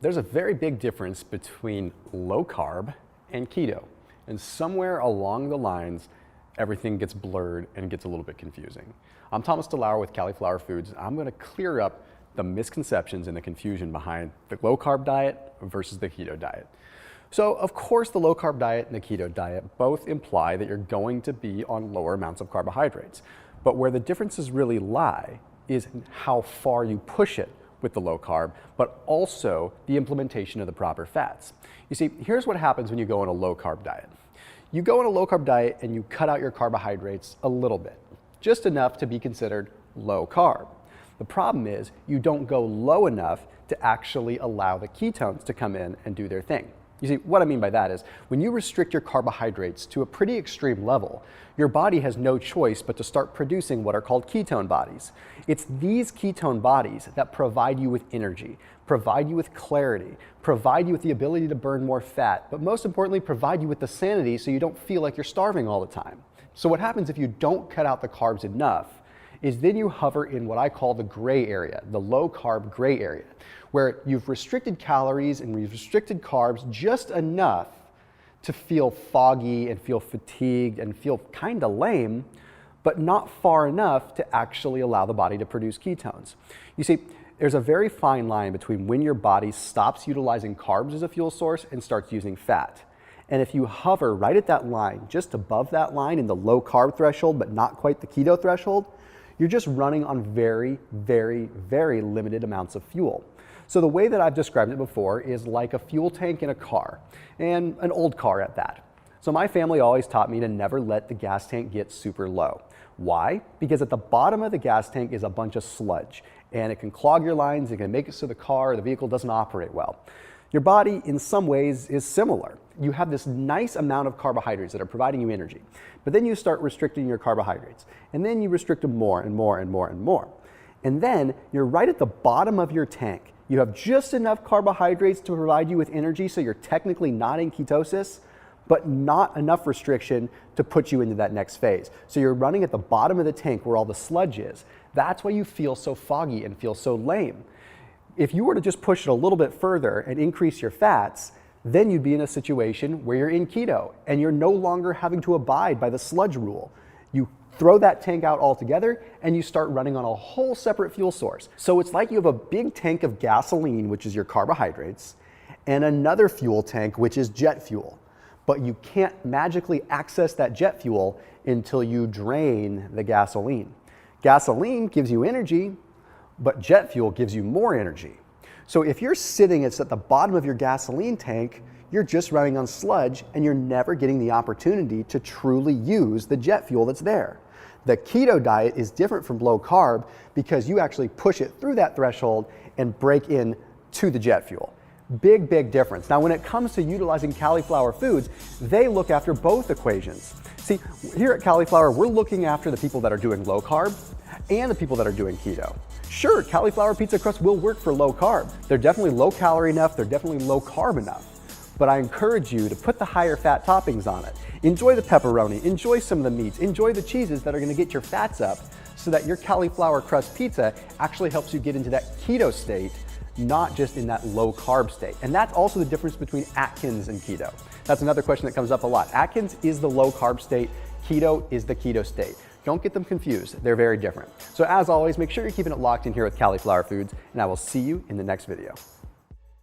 There's a very big difference between low carb and keto. And somewhere along the lines, everything gets blurred and gets a little bit confusing. I'm Thomas DeLauer with Cauliflower Foods. I'm going to clear up the misconceptions and the confusion behind the low carb diet versus the keto diet. So of course the low carb diet and the keto diet both imply that you're going to be on lower amounts of carbohydrates. But where the differences really lie is in how far you push it with the low carb, but also the implementation of the proper fats. You see, here's what happens when you go on a low carb diet. You go on a low carb diet and you cut out your carbohydrates a little bit, just enough to be considered low carb. The problem is you don't go low enough to actually allow the ketones to come in and do their thing. You see, what I mean by that is when you restrict your carbohydrates to a pretty extreme level, your body has no choice but to start producing what are called ketone bodies. It's these ketone bodies that provide you with energy, provide you with clarity, provide you with the ability to burn more fat, but most importantly, provide you with the sanity so you don't feel like you're starving all the time. So what happens if you don't cut out the carbs enough is then you hover in what I call the gray area, the low carb gray area, where you've restricted calories and you've restricted carbs just enough to feel foggy and feel fatigued and feel kind of lame, but not far enough to actually allow the body to produce ketones. You see, there's a very fine line between when your body stops utilizing carbs as a fuel source and starts using fat. And if you hover right at that line, just above that line in the low carb threshold, but not quite the keto threshold, you're just running on very, very, very limited amounts of fuel. So the way that I've described it before is like a fuel tank in a car, and an old car at that. So my family always taught me to never let the gas tank get super low. Why? Because at the bottom of the gas tank is a bunch of sludge, and it can clog your lines, it can make it so the car or the vehicle doesn't operate well. Your body, in some ways, is similar. You have this nice amount of carbohydrates that are providing you energy, but then you start restricting your carbohydrates, and then you restrict them more and more and more and more. And then you're right at the bottom of your tank. You have just enough carbohydrates to provide you with energy, so you're technically not in ketosis, but not enough restriction to put you into that next phase. So you're running at the bottom of the tank where all the sludge is. That's why you feel so foggy and feel so lame. If you were to just push it a little bit further and increase your fats, then you'd be in a situation where you're in keto and you're no longer having to abide by the sludge rule. You throw that tank out altogether and you start running on a whole separate fuel source. So it's like you have a big tank of gasoline, which is your carbohydrates, and another fuel tank, which is jet fuel. But you can't magically access that jet fuel until you drain the gasoline. Gasoline gives you energy, but jet fuel gives you more energy. So if you're sitting at the bottom of your gasoline tank, you're just running on sludge and you're never getting the opportunity to truly use the jet fuel that's there. The keto diet is different from low carb because you actually push it through that threshold and break in to the jet fuel. Big, big difference. Now, when it comes to utilizing Cauliflower Foods, they look after both equations. See, here at Cauliflower, we're looking after the people that are doing low carb and the people that are doing keto. Sure, cauliflower pizza crust will work for low carb. They're definitely low calorie enough, they're definitely low carb enough. But I encourage you to put the higher fat toppings on it. Enjoy the pepperoni, enjoy some of the meats, enjoy the cheeses that are gonna get your fats up so that your cauliflower crust pizza actually helps you get into that keto state, not just in that low carb state. And that's also the difference between Atkins and keto. That's another question that comes up a lot. Atkins is the low carb state, keto is the keto state. Don't get them confused, they're very different. So as always, make sure you're keeping it locked in here with Cauliflower Foods, and I will see you in the next video.